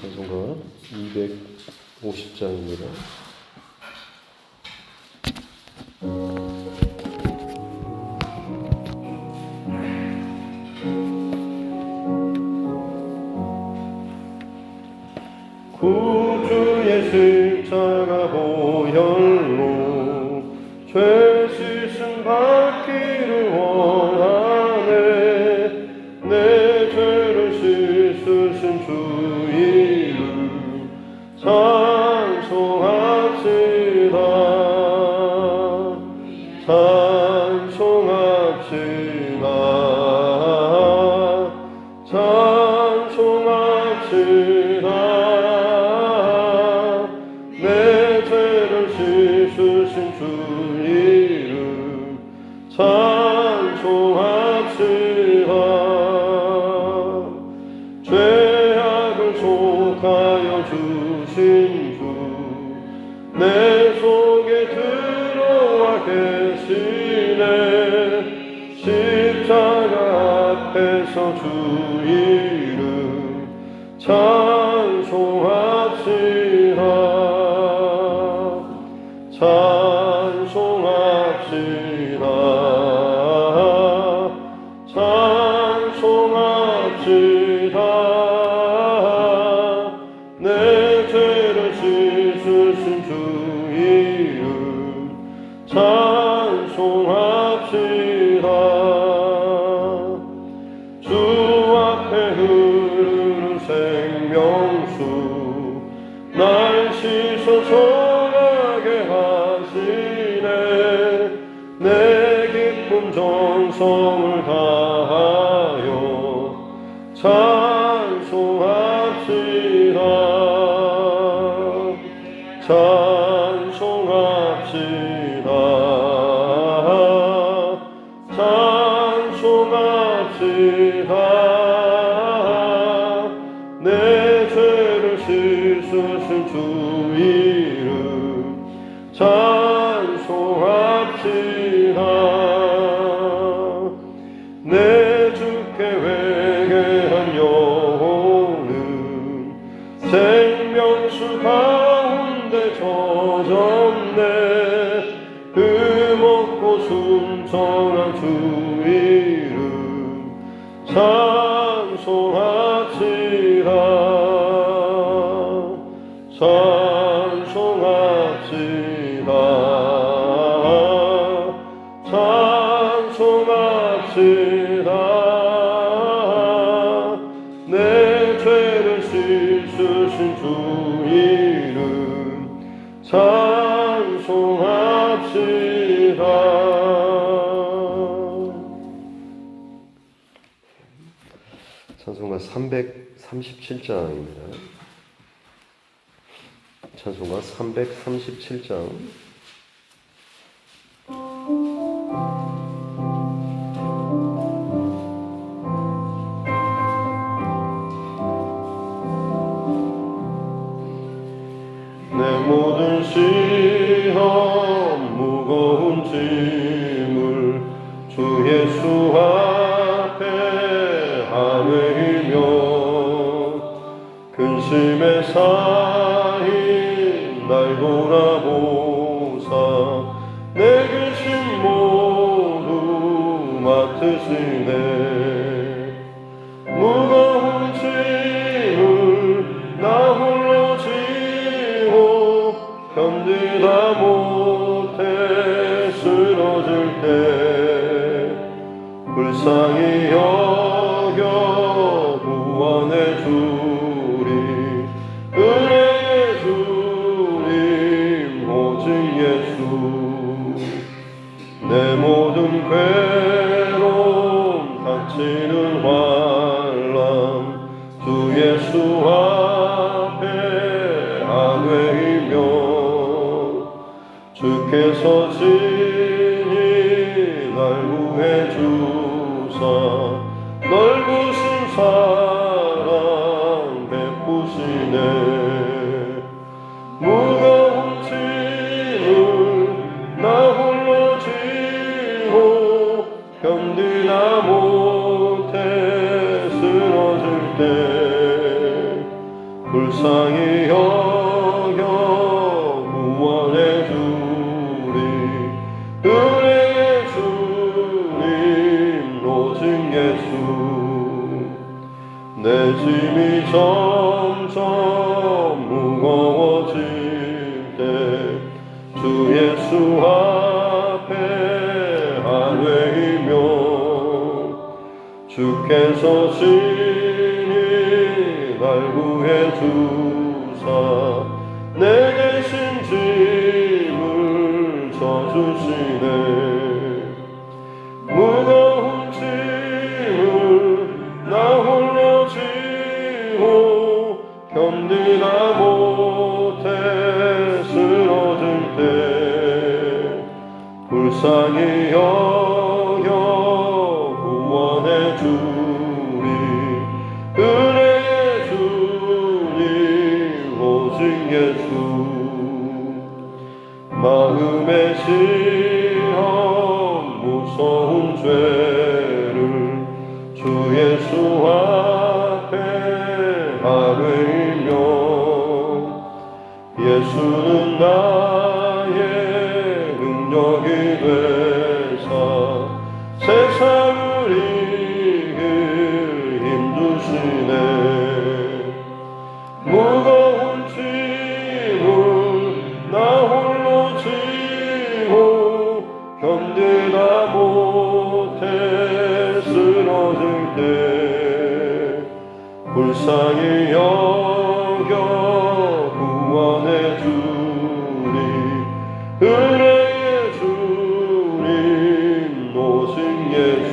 찬송가 250장입니다. 구주의 십자가 보혈로 죄 씻음 받기를 원하네. 내 죄를 씻으신 주 이름 찬송합시다. 찬송합시다. 찬송합시다. 내 죄를 씻으신 주 이름 찬송합시다. 죄악을 속하여 주신 주 내 속에 들어와 계시네. 십자가 앞에서 주 이름 찬송합시다. 찬송합시다. 찬송합시다. 내 죄를 씻으신 주 이름 찬송합시다. 주 앞에 흐르는 생명수 날 씻어 선하게 하시네. 내 기쁜 정성을 다하여 찬송합시다. 찬송합시다. 찬송합시다. 내 죄를 씻으신 주 이름 찬송합시다. 내 주께 회개한 영혼은 생명수 가운데 젖었네. 흠없고 순전한 주 이름 찬송합시다. 찬송합시다. 찬송합시다. 내 죄를 씻으신 주 이름 찬송합시다. 찬송가 337장입니다. 찬송가 337장. 내 모든 시험 무거운 짐을 주 예수 앞에 아뢰며 근심에 쌓인 날 돌아보사 내 근심 모두 맡으시네. 무거운 짐을 나 홀로 지고 견디다 못해 쓰러질 때 불쌍히 여겨 구원해 주리. 은혜의 주님 오직 예수. 내 모든 괴로움 닥치는 환란 주 예수 앞에 아뢰이며 주께서 친히 날 구해 주사 넓으신 사랑 베푸시네. 무거운 짐을 나 홀로 지고 견디다 못해 쓰러질 때 불쌍히 여겨 구원해 주리. 은혜의 주님 오직 예수. 내 짐이 점점 무거워질 때 주 예수 앞에 아뢰이며 주께서 친히 날 구해 주사 내 대신 짐을 져주시네. 무거운 짐을 나 홀로 지고 견디다 못해 쓰러질 때 불쌍히 여겨 구원해 주리. 은혜의 주님 오직 예수. 마음의 시험 무서운 죄를 주 예수 앞에 아뢰이며 예수는 나의 능력이 되사 세상을 이길 힘주시네. 무거운 짐을 나 홀로 지고 견디다 못해 쓰러질 때 불쌍히 여겨 구원해 주리. 은혜의 주님 오직 예수.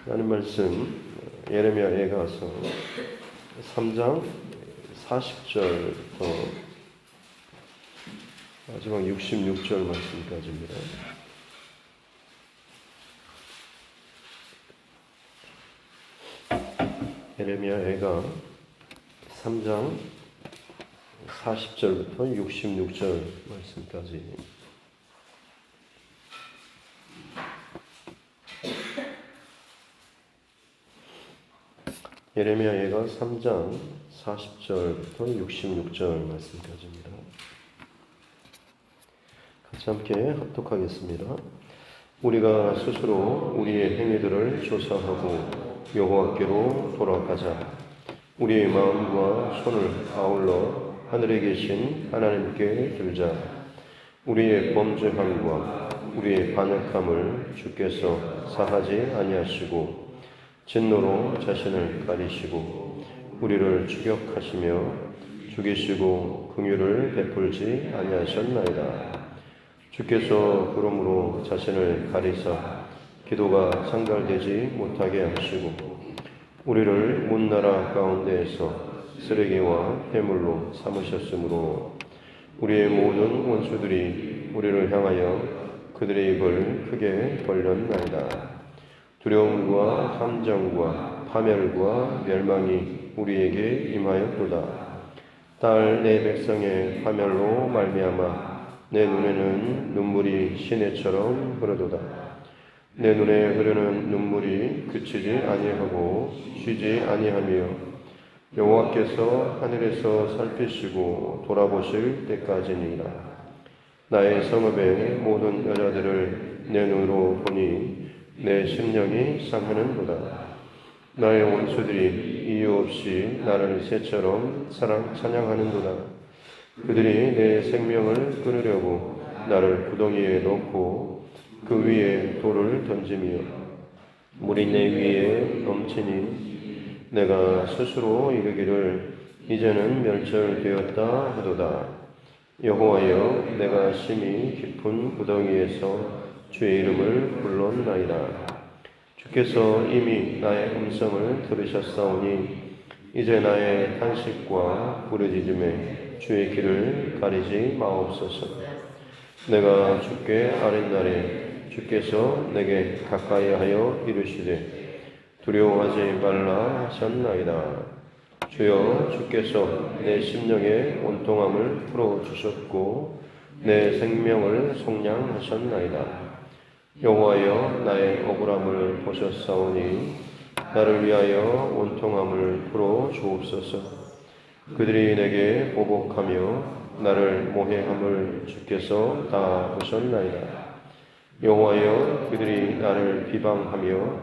하는 말씀 예레미야에 가서 3장 40절부터 마지막 66절 말씀까지입니다. 예레미야가 3장 40절부터 66절 말씀까지. 예레미야가 3장 40절부터 66절 말씀까지입니다. 같이 함께 합독하겠습니다. 우리가 스스로 우리의 행위들을 조사하고 여호와께로 돌아가자. 우리의 마음과 손을 아울러 하늘에 계신 하나님께 들자. 우리의 범죄함과 우리의 반역함을 주께서 사하지 아니하시고 진노로 자신을 가리시고 우리를 추격하시며 죽이시고 긍휼을 베풀지 아니하셨나이다. 주께서 그러므로 자신을 가리사 기도가 상달되지 못하게 하시고 우리를 문나라 가운데에서 쓰레기와 폐물로 삼으셨으므로 우리의 모든 원수들이 우리를 향하여 그들의 입을 크게 벌렸나이다. 두려움과 함정과 파멸과 멸망이 우리에게 임하였도다. 딸 내 백성의 파멸로 말미암아 내 눈에는 눈물이 시내처럼 흐르도다. 내 눈에 흐르는 눈물이 그치지 아니하고 쉬지 아니하며 여호와께서 하늘에서 살피시고 돌아보실 때까지니라. 나의 성읍의 모든 여자들을 내 눈으로 보니 내 심령이 상하는도다. 나의 원수들이 이유 없이 나를 새처럼 찬양하는도다. 그들이 내 생명을 끊으려고 나를 구덩이에 넣고 그 위에 돌을 던지며 물이 내 위에 넘치니 내가 스스로 이르기를 이제는 멸절되었다 하도다. 여호와여, 내가 심히 깊은 구덩이에서 주의 이름을 불렀나이다. 주께서 이미 나의 음성을 들으셨사오니 이제 나의 탄식과 부르짖음에 주의 길을 가리지 마옵소서. 내가 주께 아뢰날에 주께서 내게 가까이하여 이르시되 두려워하지 말라 하셨나이다. 주여, 주께서 내 심령의 온통함을 풀어주셨고 내 생명을 속량하셨나이다. 여호와여, 나의 억울함을 보셨사오니 나를 위하여 원통함을 풀어 주옵소서. 그들이 내게 보복하며 나를 모해함을 주께서 다 보셨나이다. 여호와여, 그들이 나를 비방하며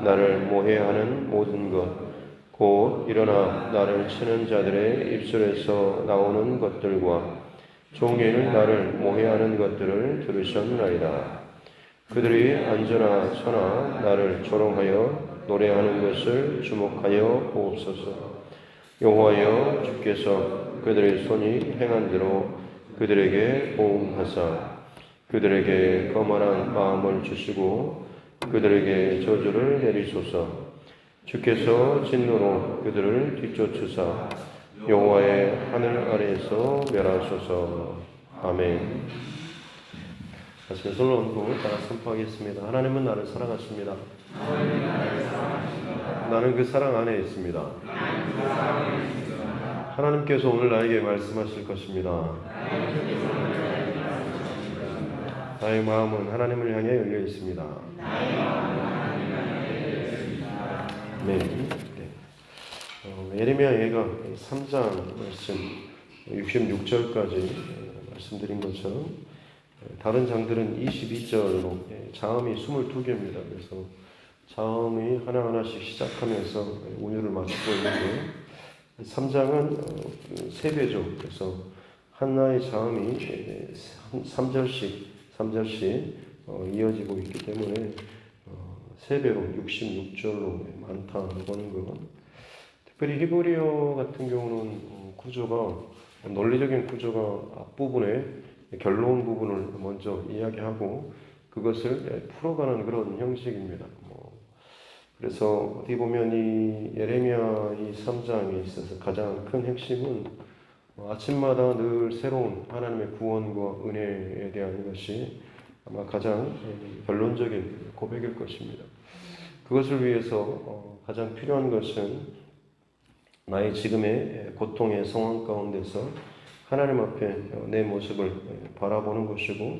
나를 모해하는 모든 것, 곧 일어나 나를 치는 자들의 입술에서 나오는 것들과 종일 나를 모해하는 것들을 들으셨나이다. 그들이 앉으나 서나 나를 조롱하여 노래하는 것을 주목하여 보옵소서. 여호와여, 주께서 그들의 손이 행한 대로 그들에게 보응하사 그들에게 거만한 마음을 주시고 그들에게 저주를 내리소서. 주께서 진노로 그들을 뒤쫓으사 여호와의 하늘 아래에서 멸하소서. 아멘. 다시 솔로몬 따라 선포하겠습니다. 하나님은 나를 사랑하십니다. 나는 그 사랑 안에 있습니다. 하나님께서 오늘 나에게 말씀하실 것입니다. 나의 마음은 하나님을 향해 열려 있습니다. 네. 예레미야 예가 3장 말씀 66절까지 말씀드린 것처럼 다른 장들은 22절로 자음이 22개입니다. 그래서 자음이 하나하나씩 시작하면서 운율을 맞추고 있는데 3장은 3배죠. 그래서 하나의 자음이 3절씩 이어지고 있기 때문에 3배로 66절로 많다고 하는 것. 특별히 히브리어 같은 경우는 구조가 논리적인 구조가 앞부분에 결론 부분을 먼저 이야기하고 그것을 풀어가는 그런 형식입니다. 그래서 어디 보면 이 예레미야 이 3장에 있어서 가장 큰 핵심은 아침마다 늘 새로운 하나님의 구원과 은혜에 대한 것이 아마 가장 결론적인 고백일 것입니다. 그것을 위해서 가장 필요한 것은 나의 지금의 고통의 상황 가운데서 하나님 앞에 내 모습을 바라보는 것이고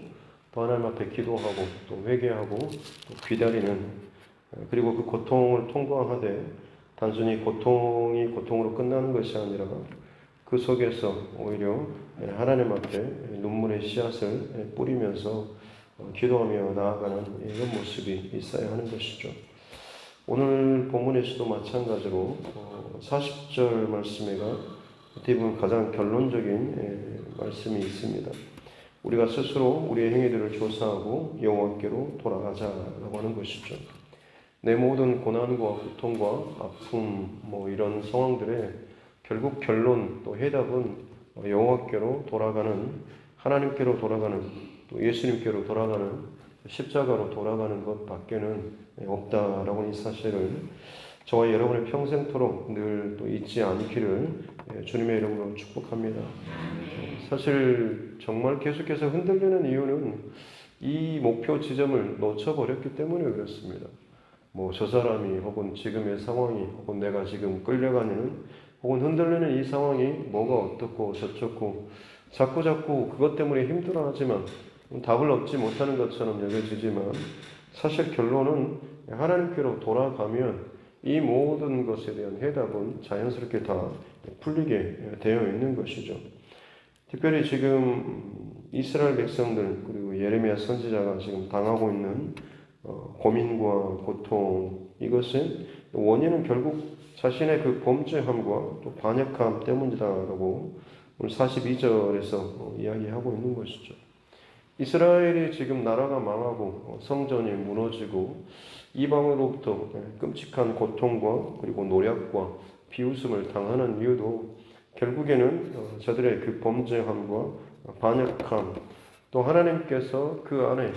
또 하나님 앞에 기도하고 또 회개하고 또 기다리는 그리고 그 고통을 통과하되 단순히 고통이 고통으로 끝나는 것이 아니라 그 속에서 오히려 하나님 앞에 눈물의 씨앗을 뿌리면서 기도하며 나아가는 이런 모습이 있어야 하는 것이죠. 오늘 본문에서도 마찬가지로 40절 말씀에가 어떻게 보면 가장 결론적인 말씀이 있습니다. 우리가 스스로 우리의 행위들을 조사하고 여호와께로 돌아가자라고 하는 것이죠. 내 모든 고난과 고통과 아픔 이런 상황들에 결국 결론 또 해답은 여호와께로 돌아가는 하나님께로 돌아가는 또 예수님께로 돌아가는 십자가로 돌아가는 것밖에는 없다라고 이 사실을 저와 여러분의 평생토록 늘 또 잊지 않기를 주님의 이름으로 축복합니다. 사실 정말 계속해서 흔들리는 이유는 이 목표 지점을 놓쳐버렸기 때문에 그렇습니다. 저 사람이 혹은 지금의 상황이 혹은 내가 지금 끌려가는 혹은 흔들리는 이 상황이 뭐가 어떻고 저쩌고 자꾸 그것 때문에 힘들어하지만 답을 얻지 못하는 것처럼 여겨지지만 사실 결론은 하나님께로 돌아가면 이 모든 것에 대한 해답은 자연스럽게 다 풀리게 되어 있는 것이죠. 특별히 지금 이스라엘 백성들 그리고 예레미야 선지자가 지금 당하고 있는 고민과 고통 이것은 원인은 결국 자신의 그 범죄함과 또 반역함 때문이다라고 오늘 42절에서 이야기하고 있는 것이죠. 이스라엘이 지금 나라가 망하고 성전이 무너지고 이방으로부터 끔찍한 고통과 그리고 노략과 비웃음을 당하는 이유도 결국에는 저들의 그 범죄함과 반역함 또 하나님께서 그 안에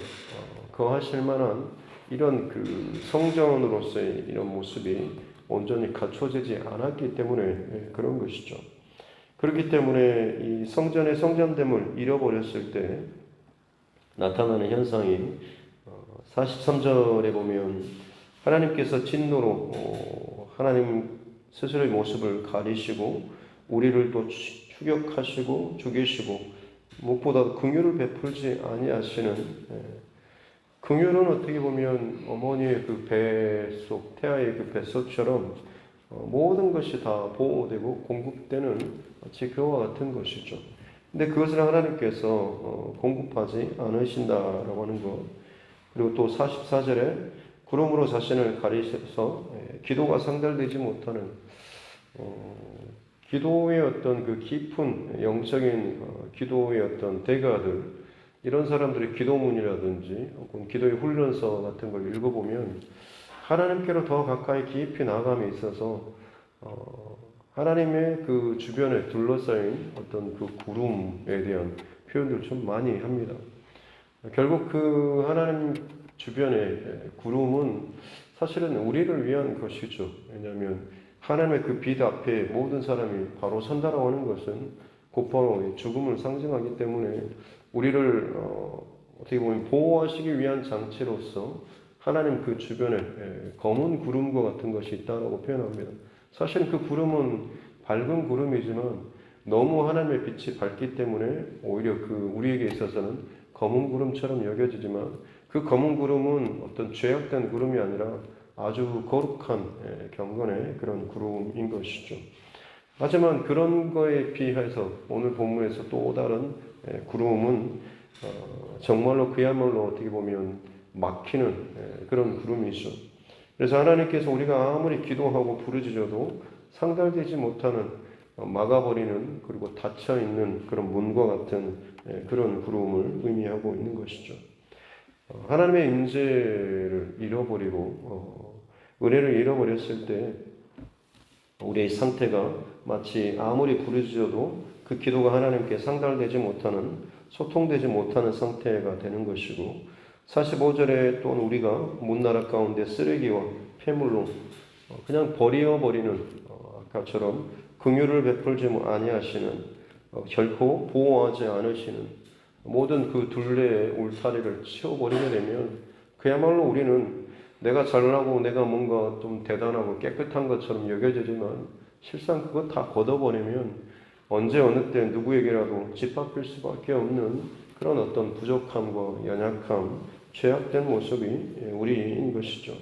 거하실 만한 이런 그 성전으로서의 이런 모습이 온전히 갖춰지지 않았기 때문에 그런 것이죠. 그렇기 때문에 이 성전의 성전됨을 잃어버렸을 때 나타나는 현상이 43절에 보면 하나님께서 진노로 하나님 스스로의 모습을 가리시고 우리를 또 추격하시고 죽이시고 무엇보다 긍휼을 베풀지 아니하시는 긍휼은 어떻게 보면 어머니의 그 뱃속, 태아의 그 뱃속처럼 모든 것이 다 보호되고 공급되는 마치 그와 같은 것이죠. 근데 그것을 하나님께서 공급하지 않으신다라고 하는 것. 그리고 또 44절에 구름으로 자신을 가리셔서 기도가 상달되지 못하는 기도의 어떤 그 깊은 영적인 기도의 어떤 대가들, 이런 사람들의 기도문이라든지 혹은 기도의 훈련서 같은 걸 읽어보면 하나님께로 더 가까이 깊이 나아감에 있어서 하나님의 그 주변에 둘러싸인 어떤 그 구름에 대한 표현들을 좀 많이 합니다. 결국 그 하나님 주변의 구름은 사실은 우리를 위한 것이죠. 왜냐하면 하나님의 그 빛 앞에 모든 사람이 바로 선다라고 하는 것은 곧바로 죽음을 상징하기 때문에 우리를 어떻게 보면 보호하시기 위한 장치로서 하나님 그 주변에 검은 구름과 같은 것이 있다라고 표현합니다. 사실 그 구름은 밝은 구름이지만 너무 하나님의 빛이 밝기 때문에 오히려 그 우리에게 있어서는 검은 구름처럼 여겨지지만 그 검은 구름은 어떤 죄악된 구름이 아니라 아주 거룩한 경건의 그런 구름인 것이죠. 하지만 그런 거에 비해서 오늘 본문에서 또 다른 구름은 정말로 그야말로 어떻게 보면 막히는 그런 구름이죠. 그래서 하나님께서 우리가 아무리 기도하고 부르짖어도 상달되지 못하는 막아버리는 그리고 닫혀있는 그런 문과 같은 그런 구름을 의미하고 있는 것이죠. 하나님의 임재를 잃어버리고 은혜를 잃어버렸을 때 우리의 상태가 마치 아무리 부르짖어도 그 기도가 하나님께 상달되지 못하는, 소통되지 못하는 상태가 되는 것이고, 45절에 또한 우리가 문나라 가운데 쓰레기와 폐물로 그냥 버려버리는 아까처럼 긍휼을 베풀지 아니하시는, 결코 보호하지 않으시는 모든 그 둘레의 울타리를 치워버리게 되면 그야말로 우리는 내가 잘나고 내가 뭔가 좀 대단하고 깨끗한 것처럼 여겨지지만 실상 그거 다 걷어버리면 언제 어느 때 누구에게라도 짓밟힐 수밖에 없는 그런 어떤 부족함과 연약함, 죄악된 모습이 우리인 것이죠.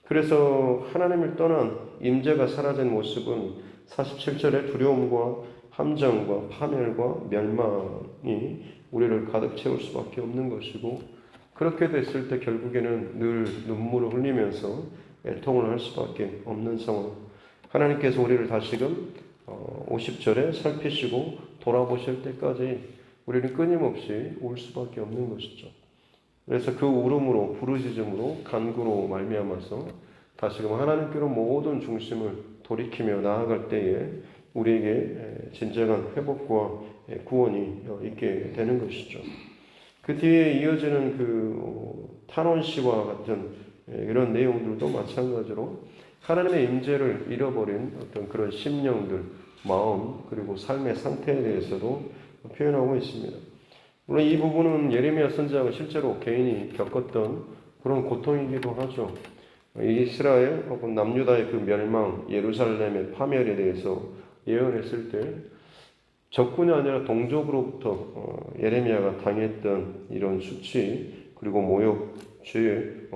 그래서 하나님을 떠난 임재가 사라진 모습은 47절의 두려움과 함정과 파멸과 멸망이 우리를 가득 채울 수밖에 없는 것이고, 그렇게 됐을 때 결국에는 늘 눈물을 흘리면서 애통을 할 수밖에 없는 상황. 하나님께서 우리를 다시금 50절에 살피시고 돌아보실 때까지 우리는 끊임없이 울 수밖에 없는 것이죠. 그래서 그 울음으로, 부르짖음으로, 간구로 말미암아서 다시금 하나님께로 모든 중심을 돌이키며 나아갈 때에 우리에게 진정한 회복과 구원이 있게 되는 것이죠. 그 뒤에 이어지는 그 탄원시와 같은 이런 내용들도 마찬가지로 하나님의 임재를 잃어버린 어떤 그런 심령들, 마음, 그리고 삶의 상태에 대해서도 표현하고 있습니다. 물론 이 부분은 예레미야 선지자가 실제로 개인이 겪었던 그런 고통이기도 하죠. 이스라엘 혹은 남유다의 그 멸망, 예루살렘의 파멸에 대해서 예언했을 때 적군이 아니라 동족으로부터 예레미야가 당했던 이런 수치, 그리고 모욕, 죄,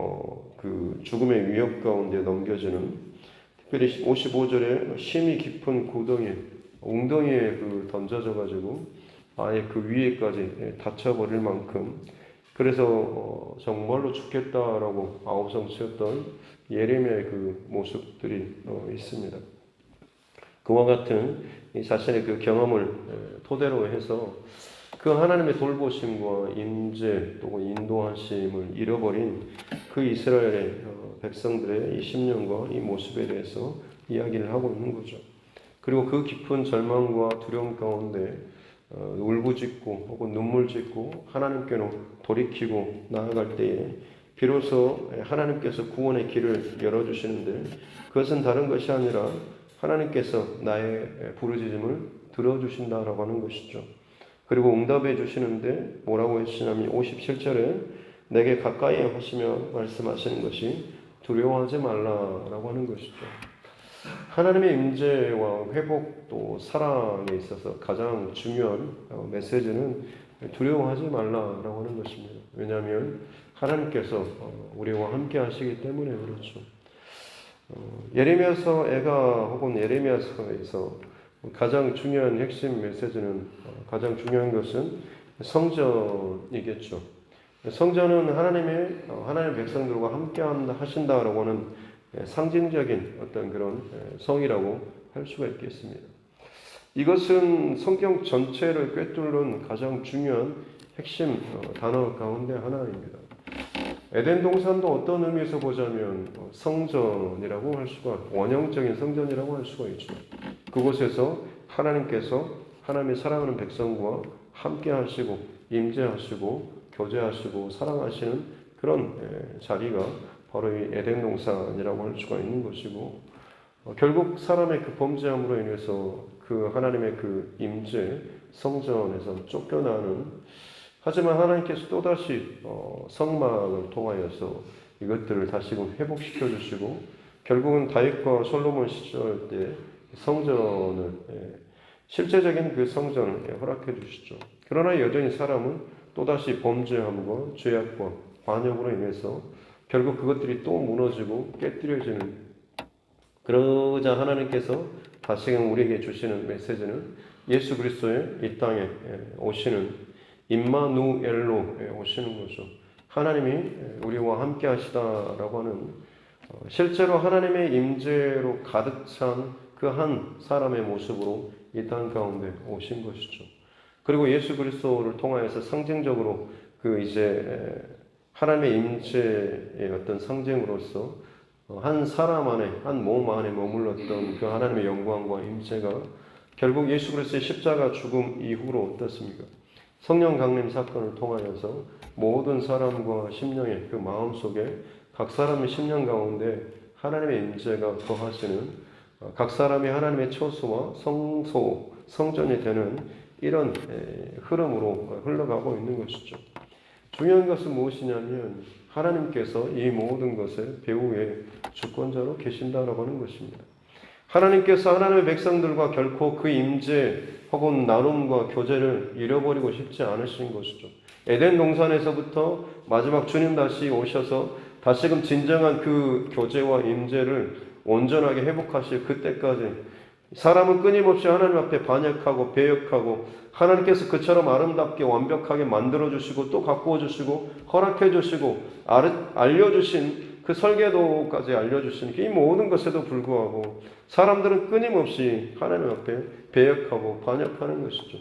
그 죽음의 위협 가운데 넘겨지는, 특별히 55절에 심히 깊은 구덩이, 웅덩이에 그 던져져 가지고 아예 그 위에까지 닫혀버릴 만큼, 그래서 정말로 죽겠다라고 아우성치었던 예레미야의 그 모습들이 있습니다. 그와 같은 자신의 그 경험을 토대로 해서 그 하나님의 돌보심과 임재 또는 인도하심을 잃어버린 그 이스라엘의 백성들의 이 심령과 이 모습에 대해서 이야기를 하고 있는 거죠. 그리고 그 깊은 절망과 두려움 가운데 울부짖고 혹은 눈물 짓고 하나님께로 돌이키고 나아갈 때에 비로소 하나님께서 구원의 길을 열어주시는데, 그것은 다른 것이 아니라 하나님께서 나의 부르짖음을 들어주신다라고 하는 것이죠. 그리고 응답해 주시는데 뭐라고 하시냐면 57절에 내게 가까이 하시며 말씀하시는 것이 두려워하지 말라라고 하는 것이죠. 하나님의 임재와 회복 또 사랑에 있어서 가장 중요한 메시지는 두려워하지 말라라고 하는 것입니다. 왜냐하면 하나님께서 우리와 함께 하시기 때문에 그렇죠. 예레미야서 혹은 예레미야서에서 가장 중요한 핵심 메시지는 가장 중요한 것은 성전이겠죠. 성전은 하나님의 백성들과 함께 하신다라고 하는 상징적인 어떤 그런 성이라고 할 수가 있겠습니다. 이것은 성경 전체를 꿰뚫는 가장 중요한 핵심 단어 가운데 하나입니다. 에덴 동산도 어떤 의미에서 보자면 성전이라고 할 수가, 원형적인 성전이라고 할 수가 있죠. 그곳에서 하나님께서 하나님의 사랑하는 백성과 함께 하시고 임재하시고 교제하시고 사랑하시는 그런 자리가 바로 이 에덴 동산이라고 할 수가 있는 것이고, 결국 사람의 그 범죄함으로 인해서 그 하나님의 그 임재 성전에서 쫓겨나는, 하지만 하나님께서 또다시 성막을 통하여서 이것들을 다시금 회복시켜 주시고, 결국은 다윗과 솔로몬 시절 때 성전을 실제적인 그 성전을 허락해 주시죠. 그러나 여전히 사람은 또다시 범죄함과 죄악과 반역으로 인해서 결국 그것들이 또 무너지고 깨뜨려지는, 그러자 하나님께서 다시금 우리에게 주시는 메시지는 예수 그리스도의 이 땅에 오시는 임마누엘로 오시는 거죠. 하나님이 우리와 함께 하시다라고 하는, 실제로 하나님의 임재로 가득 찬 그 한 사람의 모습으로 이 땅 가운데 오신 것이죠. 그리고 예수 그리스도를 통하여서 상징적으로 그 이제 하나님의 임재의 어떤 상징으로서 한 사람 안에, 한 몸 안에 머물렀던 그 하나님의 영광과 임재가 결국 예수 그리스도의 십자가 죽음 이후로 어떻습니까? 성령 강림 사건을 통하여서 모든 사람과 심령의 그 마음 속에 각 사람의 심령 가운데 하나님의 임재가 거하시는, 각 사람이 하나님의 처소와 성전이 되는 이런 흐름으로 흘러가고 있는 것이죠. 중요한 것은 무엇이냐면 하나님께서 이 모든 것의 배후의 주권자로 계신다라고 하는 것입니다. 하나님께서 하나님의 백성들과 결코 그 임재 혹은 나눔과 교제를 잃어버리고 싶지 않으신 것이죠. 에덴 동산에서부터 마지막 주님 다시 오셔서 다시금 진정한 그 교제와 임재를 온전하게 회복하실 그때까지 사람은 끊임없이 하나님 앞에 반역하고 배역하고, 하나님께서 그처럼 아름답게 완벽하게 만들어주시고 또 가꾸어주시고 허락해주시고 알려주신 그 설계도까지 알려주신 이 모든 것에도 불구하고 사람들은 끊임없이 하나님 앞에 배역하고 반역하는 것이죠.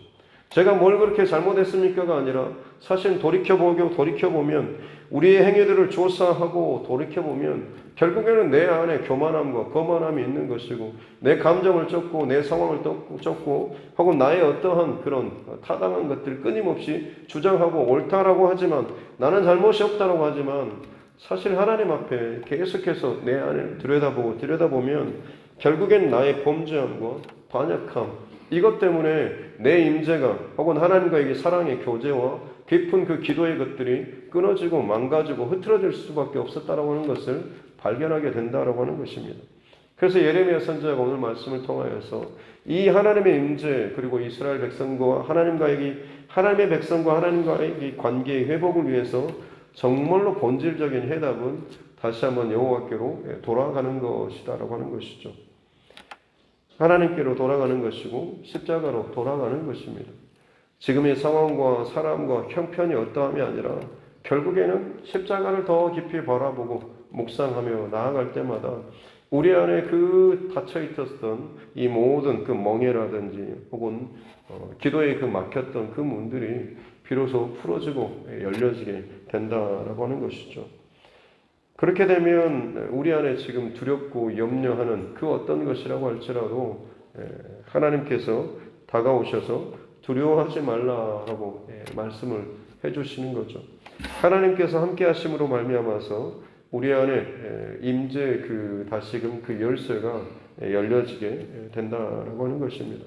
제가 뭘 그렇게 잘못했습니까가 아니라 사실 돌이켜보면 우리의 행위들을 조사하고 돌이켜보면 결국에는 내 안에 교만함과 거만함이 있는 것이고, 내 감정을 쫓고 내 상황을 쫓고 혹은 나의 어떠한 그런 타당한 것들을 끊임없이 주장하고 옳다라고 하지만, 나는 잘못이 없다라고 하지만 사실 하나님 앞에 계속해서 내 안을 들여다보면 결국엔 나의 범죄함과 반역함, 이것 때문에 내 임재가 혹은 하나님과의 사랑의 교제와 깊은 그 기도의 것들이 끊어지고 망가지고 흐트러질 수밖에 없었다라고 하는 것을 발견하게 된다라고 하는 것입니다. 그래서 예레미야 선지자가 오늘 말씀을 통하여서 이 하나님의 임재, 그리고 이스라엘 백성과 하나님의 백성과 하나님과의 관계의 회복을 위해서 정말로 본질적인 해답은 다시 한번 여호와께로 돌아가는 것이다라고 하는 것이죠. 하나님께로 돌아가는 것이고 십자가로 돌아가는 것입니다. 지금의 상황과 사람과 형편이 어떠함이 아니라 결국에는 십자가를 더 깊이 바라보고 묵상하며 나아갈 때마다 우리 안에 그 닫혀 있었던 이 모든 그 멍해라든지 혹은 기도에 그 막혔던 그 문들이 비로소 풀어지고 열려지게 된다라고 하는 것이죠. 그렇게 되면 우리 안에 지금 두렵고 염려하는 그 어떤 것이라고 할지라도 하나님께서 다가오셔서 두려워하지 말라라고 말씀을 해주시는 거죠. 하나님께서 함께 하심으로 말미암아서 우리 안에 임재 그 다시금 그 열쇠가 열려지게 된다라고 하는 것입니다.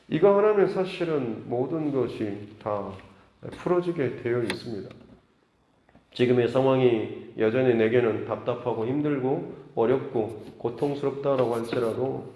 이거 하나면 사실은 모든 것이 다 풀어지게 되어 있습니다. 지금의 상황이 여전히 내게는 답답하고 힘들고 어렵고 고통스럽다라고 할지라도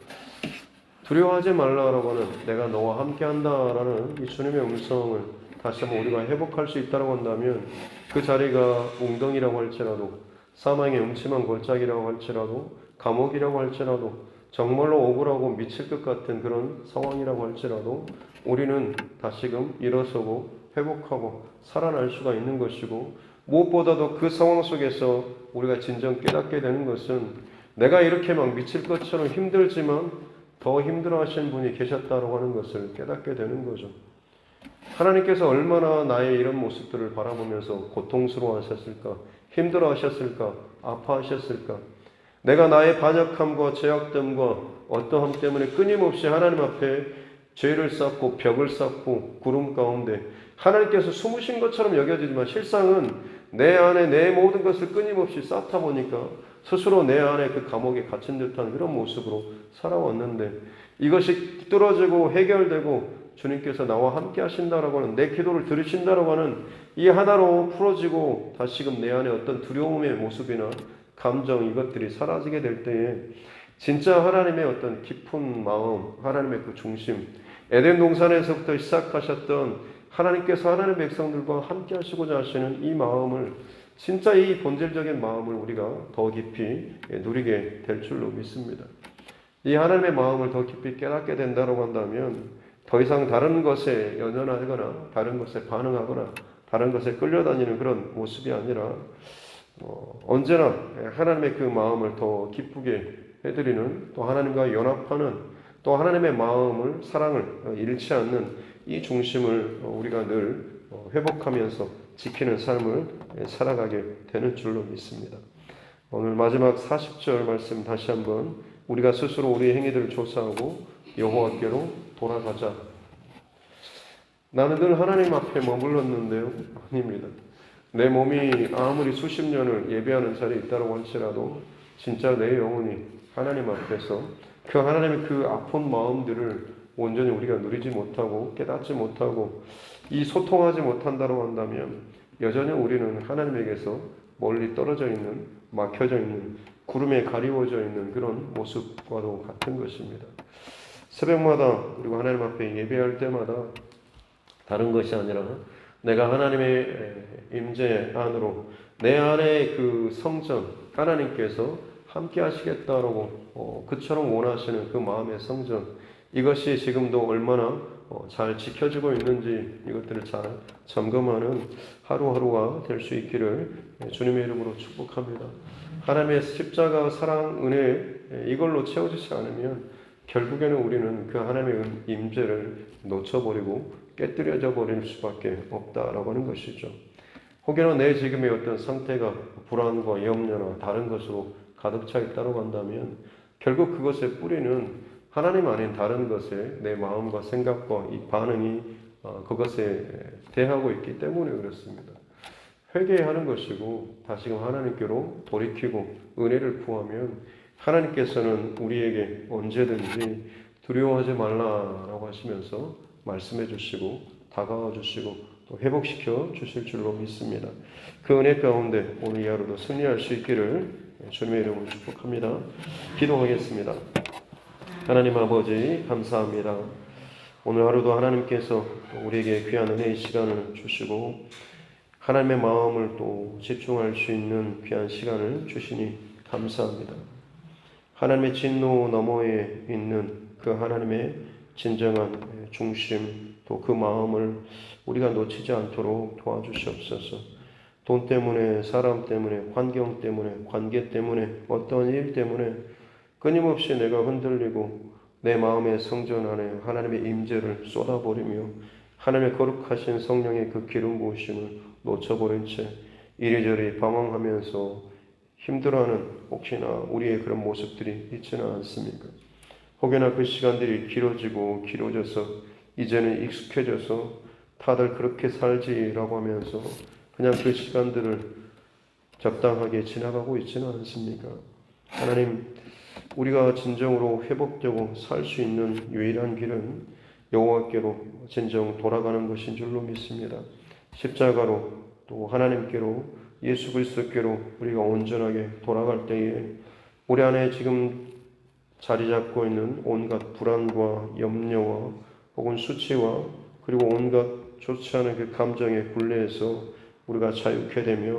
두려워하지 말라라고 하는, 내가 너와 함께 한다라는 이 주님의 음성을 다시 한번 우리가 회복할 수 있다고 한다면 그 자리가 웅덩이라고 할지라도, 사망의 음침한 골짜기라고 할지라도, 감옥이라고 할지라도, 정말로 억울하고 미칠 것 같은 그런 상황이라고 할지라도 우리는 다시금 일어서고 회복하고 살아날 수가 있는 것이고, 무엇보다도 그 상황 속에서 우리가 진정 깨닫게 되는 것은 내가 이렇게 막 미칠 것처럼 힘들지만 더 힘들어 하신 분이 계셨다고 하는 것을 깨닫게 되는 거죠. 하나님께서 얼마나 나의 이런 모습들을 바라보면서 고통스러워 하셨을까, 힘들어 하셨을까, 아파하셨을까. 내가 나의 반역함과 죄악됨과 어떠함 때문에 끊임없이 하나님 앞에 죄를 쌓고 벽을 쌓고 구름 가운데 하나님께서 숨으신 것처럼 여겨지지만 실상은 내 안에 내 모든 것을 끊임없이 쌓다 보니까 스스로 내 안에 그 감옥에 갇힌 듯한 그런 모습으로 살아왔는데, 이것이 뚫어지고 해결되고 주님께서 나와 함께 하신다라고 하는, 내 기도를 들으신다라고 하는 이 하나로 풀어지고 다시금 내 안에 어떤 두려움의 모습이나 감정, 이것들이 사라지게 될 때에 진짜 하나님의 어떤 깊은 마음, 하나님의 그 중심, 에덴 동산에서부터 시작하셨던 하나님께서 하나님의 백성들과 함께 하시고자 하시는 이 마음을, 진짜 이 본질적인 마음을 우리가 더 깊이 누리게 될 줄로 믿습니다. 이 하나님의 마음을 더 깊이 깨닫게 된다고 한다면 더 이상 다른 것에 연연하거나 다른 것에 반응하거나 다른 것에 끌려다니는 그런 모습이 아니라 언제나 하나님의 그 마음을 더 기쁘게 해드리는, 또 하나님과 연합하는, 또 하나님의 마음을, 사랑을 잃지 않는 이 중심을 우리가 늘 회복하면서 지키는 삶을 살아가게 되는 줄로 믿습니다. 오늘 마지막 40절 말씀 다시 한번 우리가 스스로 우리의 행위들을 조사하고 여호와께로 돌아가자. 나는 늘 하나님 앞에 머물렀는데요. 아닙니다. 내 몸이 아무리 수십 년을 예배하는 자리에 있다고 할지라도 진짜 내 영혼이 하나님 앞에서 그 하나님의 그 아픈 마음들을 온전히 우리가 누리지 못하고 깨닫지 못하고 이 소통하지 못한다고 한다면 여전히 우리는 하나님에게서 멀리 떨어져 있는, 막혀져 있는, 구름에 가리워져 있는 그런 모습과도 같은 것입니다. 새벽마다 그리고 하나님 앞에 예배할 때마다 다른 것이 아니라 내가 하나님의 임재 안으로, 내 안에 그 성전, 하나님께서 함께 하시겠다라고 그처럼 원하시는 그 마음의 성전, 이것이 지금도 얼마나 잘 지켜지고 있는지 이것들을 잘 점검하는 하루하루가 될 수 있기를 주님의 이름으로 축복합니다. 하나님의 십자가, 사랑, 은혜 이걸로 채워지지 않으면 결국에는 우리는 그 하나님의 임재를 놓쳐버리고 깨뜨려져 버릴 수밖에 없다라고 하는 것이죠. 혹여나 내 지금의 어떤 상태가 불안과 염려나 다른 것으로 가득 차 있다고 한다면 결국 그것의 뿌리는 하나님 아닌 다른 것에 내 마음과 생각과 이 반응이 그것에 대하고 있기 때문에 그렇습니다. 회개하는 것이고 다시금 하나님께로 돌이키고 은혜를 구하면 하나님께서는 우리에게 언제든지 두려워하지 말라라고 하시면서 말씀해 주시고 다가와 주시고 또 회복시켜 주실 줄로 믿습니다. 그 은혜 가운데 오늘 이 하루도 승리할 수 있기를 주님의 이름으로 축복합니다. 기도하겠습니다. 하나님 아버지 감사합니다. 오늘 하루도 하나님께서 우리에게 귀한 은혜의 시간을 주시고 하나님의 마음을 또 집중할 수 있는 귀한 시간을 주시니 감사합니다. 하나님의 진노 너머에 있는 그 하나님의 진정한 중심, 또 그 마음을 우리가 놓치지 않도록 도와주시옵소서. 돈 때문에, 사람 때문에, 환경 때문에, 관계 때문에, 어떤 일 때문에 끊임없이 내가 흔들리고 내 마음의 성전 안에 하나님의 임재를 쏟아버리며 하나님의 거룩하신 성령의 그 기름 부으심을 놓쳐버린 채 이리저리 방황하면서 힘들어하는 혹시나 우리의 그런 모습들이 있지는 않습니까? 혹여나 그 시간들이 길어져서 이제는 익숙해져서 다들 그렇게 살지라고 하면서 그냥 그 시간들을 적당하게 지나가고 있지는 않습니까? 하나님, 우리가 진정으로 회복되고 살 수 있는 유일한 길은 여호와께로 진정 돌아가는 것인 줄로 믿습니다. 십자가로 또 하나님께로 예수 그리스도께로 우리가 온전하게 돌아갈 때에 우리 안에 지금 자리 잡고 있는 온갖 불안과 염려와 혹은 수치와 그리고 온갖 좋지 않은 그 감정의 굴레에서 우리가 자유케 되며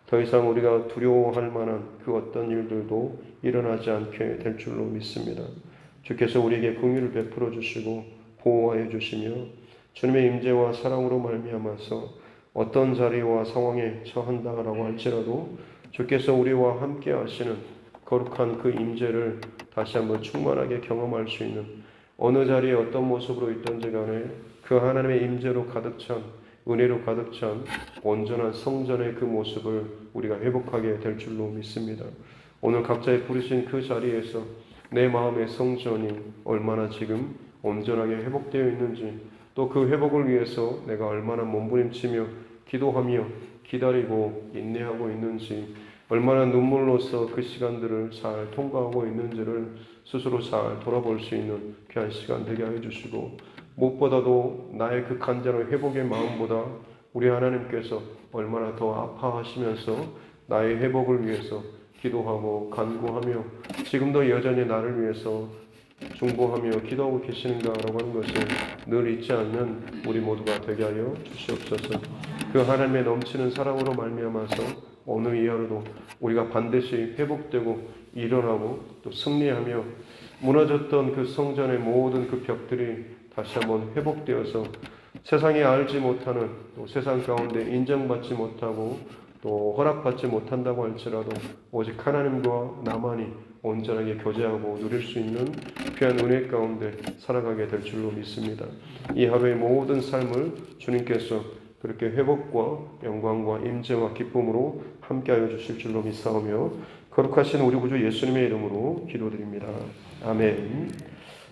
더 이상 우리가 두려워할 만한 그 어떤 일들도 일어나지 않게 될 줄로 믿습니다. 주께서 우리에게 긍휼을 베풀어 주시고 보호하여 주시며 주님의 임재와 사랑으로 말미암아서 어떤 자리와 상황에 처한다라고 할지라도 주께서 우리와 함께 하시는 거룩한 그 임재를 다시 한번 충만하게 경험할 수 있는, 어느 자리에 어떤 모습으로 있든지 간에 그 하나님의 임재로 가득 찬, 은혜로 가득 찬 온전한 성전의 그 모습을 우리가 회복하게 될 줄로 믿습니다. 오늘 각자의 부르신 그 자리에서 내 마음의 성전이 얼마나 지금 온전하게 회복되어 있는지, 또 그 회복을 위해서 내가 얼마나 몸부림치며 기도하며 기다리고 인내하고 있는지, 얼마나 눈물로써 그 시간들을 잘 통과하고 있는지를 스스로 잘 돌아볼 수 있는 귀한 시간 되게 하여 주시고, 무엇보다도 나의 그 간절한 회복의 마음보다 우리 하나님께서 얼마나 더 아파하시면서 나의 회복을 위해서 기도하고 간구하며 지금도 여전히 나를 위해서 중보하며 기도하고 계시는가라고 하는 것을 늘 잊지 않는 우리 모두가 되게 하여 주시옵소서. 그 하나님의 넘치는 사랑으로 말미암아서 오늘 이 하루도 우리가 반드시 회복되고 일어나고 또 승리하며 무너졌던 그 성전의 모든 그 벽들이 다시 한번 회복되어서 세상이 알지 못하는, 또 세상 가운데 인정받지 못하고 또 허락받지 못한다고 할지라도 오직 하나님과 나만이 온전하게 교제하고 누릴 수 있는 귀한 은혜 가운데 살아가게 될 줄로 믿습니다. 이 하루의 모든 삶을 주님께서 그렇게 회복과 영광과 임재와 기쁨으로 함께하여 주실 줄로 믿사오며 거룩하신 우리 구주 예수님의 이름으로 기도드립니다. 아멘.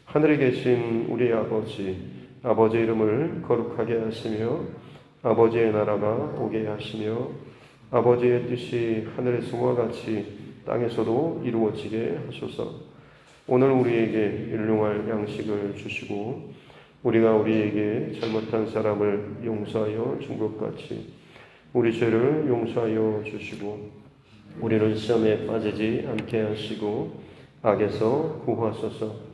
하늘에 계신 우리 아버지 이름을 거룩하게 하시며 아버지의 나라가 오게 하시며 아버지의 뜻이 하늘에서와 같이 땅에서도 이루어지게 하소서. 오늘 우리에게 일용할 양식을 주시고 우리가 우리에게 잘못한 사람을 용서하여 준 것 같이 우리 죄를 용서하여 주시고 우리를 시험에 빠지지 않게 하시고 악에서 구하소서.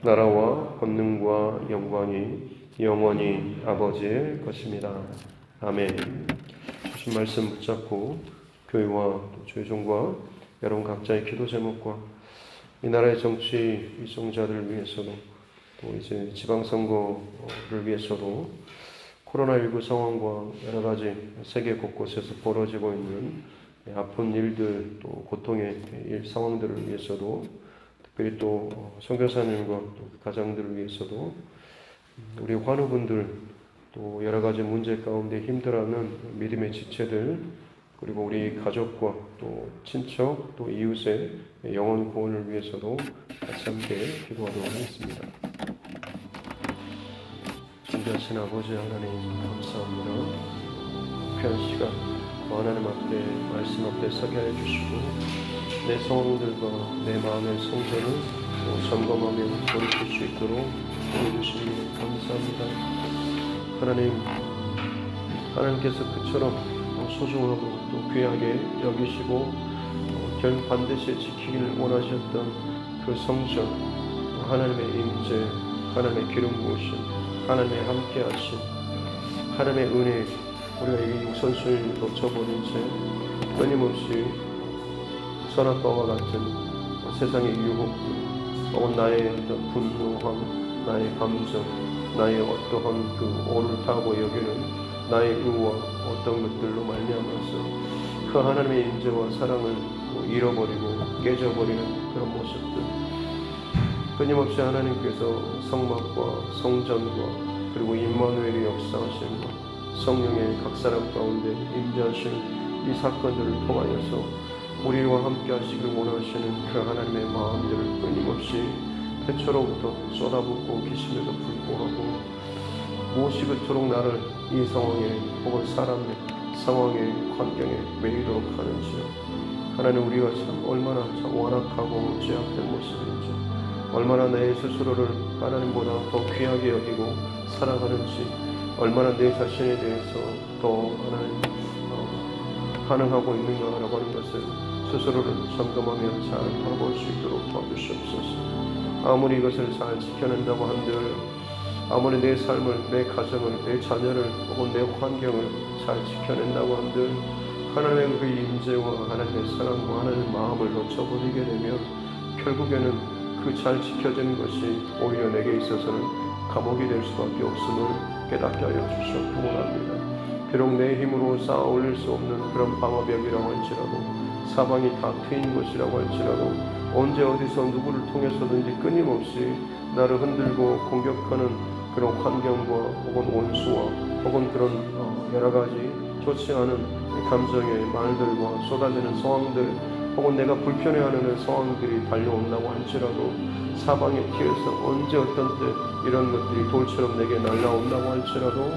나라와 권능과 영광이 영원히 아버지의 것입니다. 아멘. 주신 말씀 붙잡고 교회와 또 죄종과 여러분 각자의 기도 제목과 이 나라의 정치 위성자들을 위해서도 또 이제 지방선거를 위해서도 코로나19 상황과 여러 가지 세계 곳곳에서 벌어지고 있는 아픈 일들 또 고통의 상황들을 위해서도 특별히 또 선교사님과 또 가장들을 위해서도 우리 환우분들 또 여러 가지 문제 가운데 힘들어하는 믿음의 지체들 그리고 우리 가족과 또 친척 또 이웃의 영혼 구원을 위해서도 같이 함께 기도하도록 하겠습니다. 존귀하신 아버지 하나님 감사합니다. 귀한 시간 하나님 앞에 말씀 앞에 서게 하여 주시고 내 상황들과 내 마음의 성전을 점검하며 돌이킬 수 있도록 도와주시니 감사합니다. 하나님께서 그처럼 소중하고 또 귀하게 여기시고 반드시 지키기를 원하셨던 그 성전, 하나님의 임재, 하나님의 기름 부으심, 하나님의 함께하심, 하나님의 은혜, 우리가 이 우선순위를 놓쳐버린 채 끊임없이 선악과와 같은 세상의 유혹들, 혹은 나의 어떤 분노함, 나의 감정, 나의 어떠한 그 옳다고 여기는 나의 의와 어떤 것들로 말미암아서 그 하나님의 임재와 사랑을 잃어버리고 깨져버리는 그런 모습들, 끊임없이 하나님께서 성막과 성전과 그리고 임마누엘의 역사하심과 성령의 각 사람 가운데 임재하시는 이 사건들을 통하여서 우리와 함께 하시길 원하시는 그 하나님의 마음들을 끊임없이 태초로부터 쏟아붓고 계심에도 불구하고 무엇이 그토록 나를 이 상황에 혹은 사람의 상황에 환경에 매이도록 하는지요. 하나님, 우리가 참 얼마나 참 완악하고 죄악된 모습인지, 얼마나 내 스스로를 하나님보다 더 귀하게 여기고 사랑하는지, 얼마나 내 자신에 대해서 더 하나님 반응하고 있는가라고 하는 것을 스스로를 점검하며 잘 돌아볼 수 있도록 도와주시옵소서. 아무리 이것을 잘 지켜낸다고 한들 아무리 내 삶을, 내 가정을, 내 자녀를 혹은 내 환경을 잘 지켜낸다고 한들 하나님의 그 임재와 하나님의 사랑과 하나님의 마음을 놓쳐버리게 되면 결국에는 그 잘 지켜지는 것이 오히려 내게 있어서는 감옥이 될 수밖에 없음을 깨닫게 하여 주시옵기 원합니다. 비록 내 힘으로 쌓아 올릴 수 없는 그런 방어벽이라고 할지라도, 사방이 다 트인 것이라고 할지라도, 언제 어디서 누구를 통해서든지 끊임없이 나를 흔들고 공격하는 그런 환경과 혹은 원수와 혹은 그런 여러 가지 좋지 않은 감정의 말들과 쏟아지는 상황들, 혹은 내가 불편해하는 상황들이 달려온다고 할지라도, 사방에 튀어서 언제 어떤 때 이런 것들이 돌처럼 내게 날라온다고 할지라도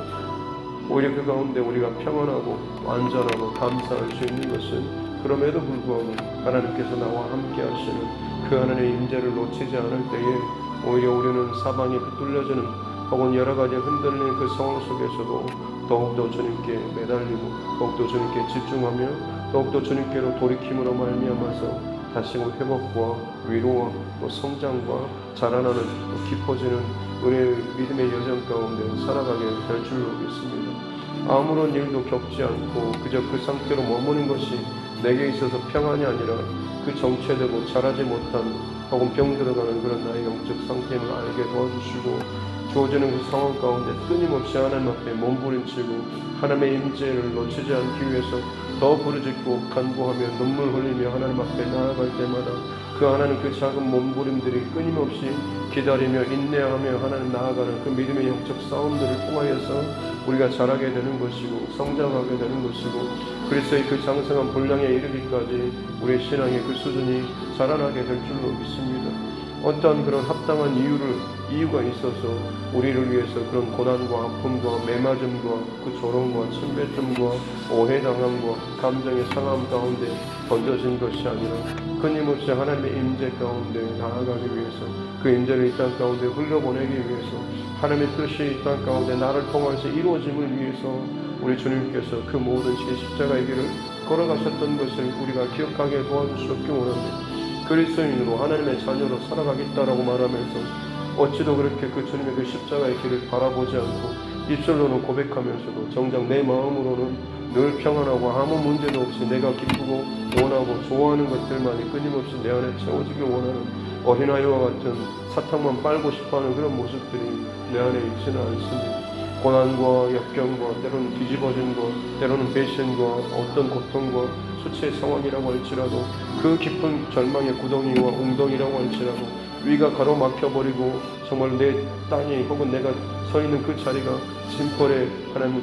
오히려 그 가운데 우리가 평안하고 안전하고 감사할 수 있는 것은, 그럼에도 불구하고 하나님께서 나와 함께 하시는 그 하나님의 임재를 놓치지 않을 때에 오히려 우리는 사방에 뚫려지는 혹은 여러 가지 흔들리는 그 상황 속에서도 더욱더 주님께 매달리고 더욱더 주님께 집중하며 더욱더 주님께로 돌이킴으로 말미암아서 다시 회복과 위로와 또 성장과 자라나는 또 깊어지는 은혜의 믿음의 여정 가운데 살아가게 될 줄로 믿습니다. 아무런 일도 겪지 않고 그저 그 상태로 머무는 것이 내게 있어서 평안이 아니라 그 정체되고 자라지 못한 혹은 병들어가는 그런 나의 영적 상태임을 알게 도와주시고, 주어지는 그 상황 가운데 끊임없이 하나님 앞에 몸부림치고 하나님의 임재를 놓치지 않기 위해서 더 부르짖고 간구하며 눈물 흘리며 하나님 앞에 나아갈 때마다 그 하나님 그 작은 몸부림들이 끊임없이 기다리며 인내하며 하나님 나아가는 그 믿음의 영적 싸움들을 통하여서 우리가 자라게 되는 것이고 성장하게 되는 것이고, 그리스도의 그 장성한 분량에 이르기까지 우리의 신앙의 그 수준이 자라나게 될 줄로 믿습니다. 어떠한 그런 합당한 이유가 있어서 우리를 위해서 그런 고난과 아픔과 매맞음과 그 조롱과 침뱉음과 오해당함과 감정의 상함 가운데 던져진 것이 아니라 끊임없이 하나님의 임재 가운데 나아가기 위해서, 그 임재를 이 땅 가운데 흘려보내기 위해서, 하나님의 뜻이 이 땅 가운데 나를 통해서 이루어짐을 위해서 우리 주님께서 그 모든 십자가의 길을 걸어가셨던 것을 우리가 기억하게 도와주시옵기 원합니다. 그리스도인으로 하나님의 자녀로 살아가겠다라고 말하면서 어찌도 그렇게 그 주님의 그 십자가의 길을 바라보지 않고 입술로는 고백하면서도 정작 내 마음으로는 늘 평안하고 아무 문제도 없이 내가 기쁘고 원하고 좋아하는 것들만이 끊임없이 내 안에 채워지길 원하는 어린아이와 같은 사탕만 빨고 싶어하는 그런 모습들이 내 안에 있지는 않습니다. 고난과 역경과 때로는 뒤집어짐과 때로는 배신과 어떤 고통과 수치의 상황이라고 할지라도, 그 깊은 절망의 구덩이와 웅덩이라고 할지라도, 위가 가로막혀버리고 정말 내 땅이 혹은 내가 서 있는 그 자리가 진펄에 하나님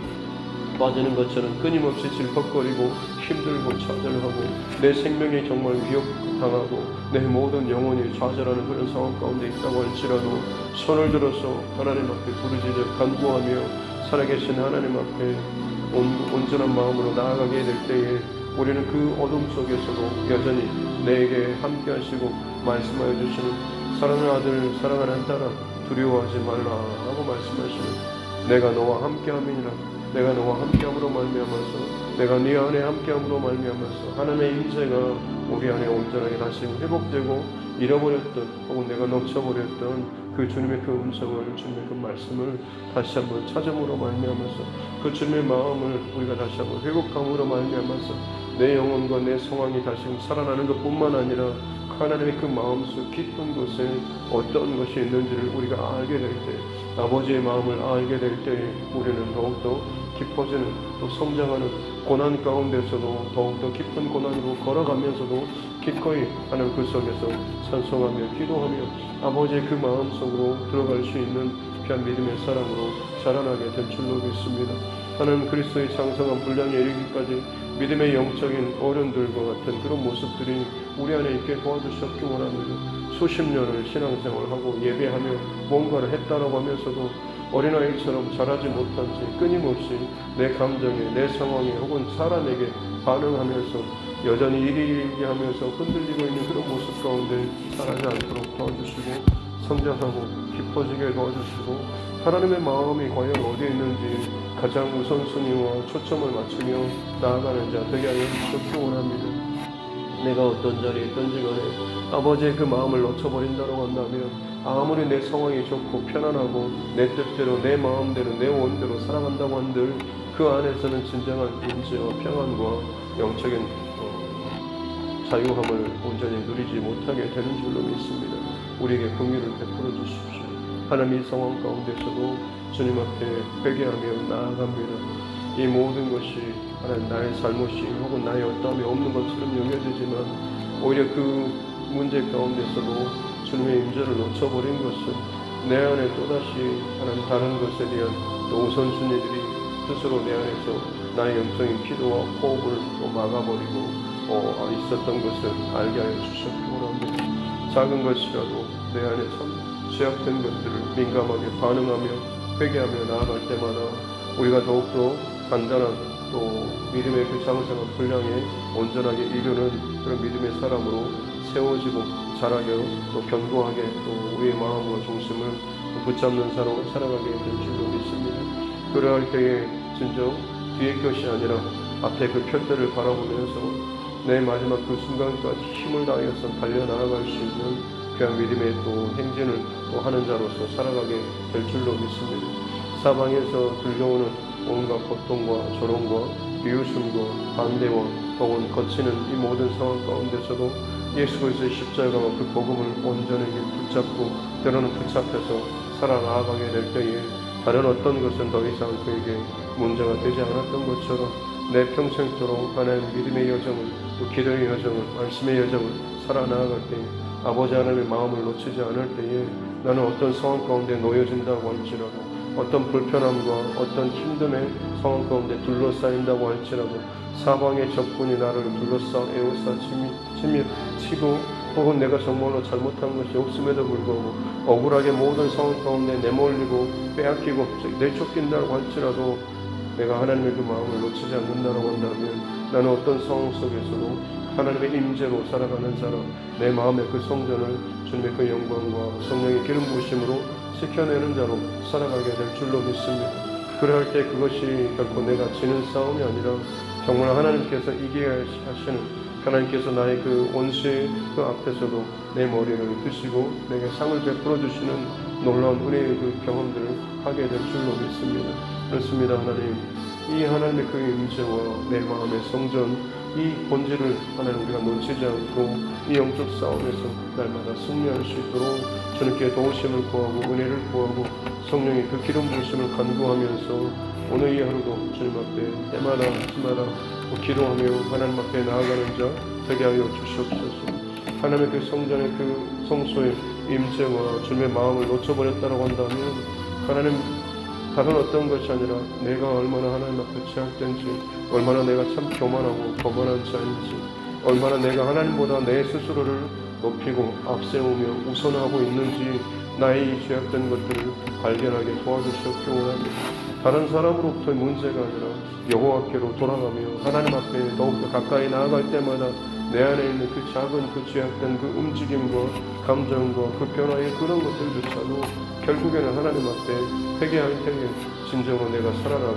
빠지는 것처럼 끊임없이 질퍽거리고 힘들고 좌절하고 내 생명이 정말 위협당하고 내 모든 영혼이 좌절하는 그런 상황 가운데 있다고 할지라도 손을 들어서 하나님 앞에 부르짖어 간구하며 살아계신 하나님 앞에 온전한 마음으로 나아가게 될 때에 우리는 그 어둠 속에서도 여전히 내게 함께 하시고 말씀하여 주시는 사랑하는 아들, 사랑하는 딸아, 두려워하지 말라 하고 말씀하시는 내가 너와 함께 함이니라. 내가 너와 함께함으로 말미암아서, 내가 네 안에 함께함으로 말미암아서 하나님의 임재가 우리 안에 온전하게 다시 회복되고 잃어버렸던 혹은 내가 놓쳐버렸던 그 주님의 그 음성을, 주님의 그 말씀을 다시 한번 찾음으로 말미암아서 그 주님의 마음을 우리가 다시 한번 회복함으로 말미암아서 내 영혼과 내 상황이 다시 살아나는 것뿐만 아니라 하나님의 그 마음속 깊은 곳에 어떤 것이 있는지를 우리가 알게 될 때, 아버지의 마음을 알게 될 때에 우리는 더욱더 깊어지는, 또 성장하는, 고난 가운데서도 더욱더 깊은 고난으로 걸어가면서도 기꺼이 하나님 그 속에서 찬송하며 기도하며 아버지의 그 마음속으로 들어갈 수 있는 귀한 믿음의 사랑으로 자라나게 될 줄로 믿습니다. 하나님 그리스도의 장성한 분량에 이르기까지 믿음의 영적인 어른들과 같은 그런 모습들이 우리 안에 있게 도와주셨기 원합니다. 수십 년을 신앙생활을 하고 예배하며 뭔가를 했다라고 하면서도 어린아이처럼 자라지 못한 채 끊임없이 내 감정에, 내 상황에 혹은 사람에게 반응하면서 여전히 이리이리 하면서 흔들리고 있는 그런 모습 가운데 자라지 않도록 도와주시고 성장하고 깊어지게 도와주시고 하나님의 마음이 과연 어디에 있는지 가장 우선순위와 초점을 맞추며 나아가는 자 되게 하여 주시기 원합니다. 내가 어떤 자리에 있든지 간에 아버지의 그 마음을 놓쳐버린다고 한다면 아무리 내 상황이 좋고 편안하고 내 뜻대로 내 마음대로 내 원대로 살아간다고 한들 그 안에서는 진정한 임재와 평안과 영적인 자유함을 온전히 누리지 못하게 되는 줄로 믿습니다. 우리에게 긍휼을 베풀어 주십시오. 하나님 이 상황 가운데서도 주님 앞에 회개하며 나아갑니다. 이 모든 것이 하나님 나의 잘못이 혹은 나의 어떠함이 없는 것처럼 여겨지지만 오히려 그 문제 가운데서도 주님의 임재를 놓쳐버린 것은 내 안에 또다시 하나님 다른 것에 대한 또 우선순위들이 스스로 내 안에서 나의 영적인 기도와 호흡을 또 막아버리고 있었던 것을 알게 하여 주셨기 원합니다. 작은 것이라도 내 안에 참 죄악된 것들을 민감하게 반응하며 회개하며 나아갈 때마다 우리가 더욱더 단단한 또 믿음의 그 장성한 분량에 온전하게 이루는 그런 믿음의 사람으로 세워지고 자라게 또 견고하게 또 우리의 마음과 중심을 붙잡는 사람으로 살아가게 될 줄로 믿습니다. 그러할 때에 진정 뒤의 것이 아니라 앞에 그 표대를 바라보면서 내 마지막 그 순간까지 힘을 다하여서 달려나아갈 수 있는 귀한 믿음의 또 행진을 또 하는 자로서 살아가게 될 줄로 믿습니다. 사방에서 들려오는 온갖 고통과 조롱과 비웃음과 반대와 혹은 거치는 이 모든 상황 가운데서도 예수 그리스도의 십자가와 그 복음을 온전히 붙잡고 때로는 붙잡혀서 살아나가게 될 때에 다른 어떤 것은 더 이상 그에게 문제가 되지 않았던 것처럼 내 평생토록 하나님 믿음의 여정을 또 기도의 여정을 말씀의 여정을 살아나갈 때에 아버지 하나님의 마음을 놓치지 않을 때에 나는 어떤 상황 가운데 놓여진다고 할지라도 어떤 불편함과 어떤 힘듦의 상황 가운데 둘러싸인다고 할지라도 사방의 적군이 나를 둘러싸 에워싸 치고 혹은 내가 정말로 잘못한 것이 없음에도 불구하고 억울하게 모든 상황 가운데 내몰리고 빼앗기고 내쫓긴다고 할지라도 내가 하나님의 그 마음을 놓치지 않는다고 한다면 나는 어떤 상황 속에서도 하나님의 임재로 살아가는 사람, 내 마음의 그 성전을 주님의 그 영광과 성령의 기름 부으심으로 지켜내는 자로 살아가게 될 줄로 믿습니다. 그럴 때 그것이 결코 내가 지는 싸움이 아니라 정말 하나님께서 이기게 하시는 하나님께서 나의 그 원수의 그 앞에서도 내 머리를 드시고 내게 상을 베풀어 주시는 놀라운 은혜의 그 경험들을 하게 될 줄로 믿습니다. 그렇습니다. 하나님, 이 하나님의 그 임재와 내 마음의 성전 이 본질을 하나님 우리가 놓치지 않고 이 영적 싸움에서 날마다 승리할 수 있도록 주님께 도우심을 구하고 은혜를 구하고 성령의 그 기름 부으심을 간구하면서 오늘 이 하루도 주님 앞에 때마다 기도하며 하나님 앞에 나아가는 자 되게 하여 주시옵소서. 하나님의 그 성전의 그 성소의 임재와 주님의 마음을 놓쳐버렸다고 한다면 하나님 다른 어떤 것이 아니라 내가 얼마나 하나님 앞에 죄악된지 얼마나 내가 참 교만하고 거만한 자인지 얼마나 내가 하나님보다 내 스스로를 높이고 앞세우며 우선하고 있는지 나의 이 죄악된 것들을 발견하게 도와주시옵기 원합니다. 다른 사람으로부터의 문제가 아니라 여호와께로 돌아가며 하나님 앞에 더욱더 가까이 나아갈 때마다 내 안에 있는 그 작은 그 죄악된 그 움직임과 감정과 그 변화의 그런 것들조차도 결국에는 하나님 앞에 회개할 때에 진정으로 내가 살아나고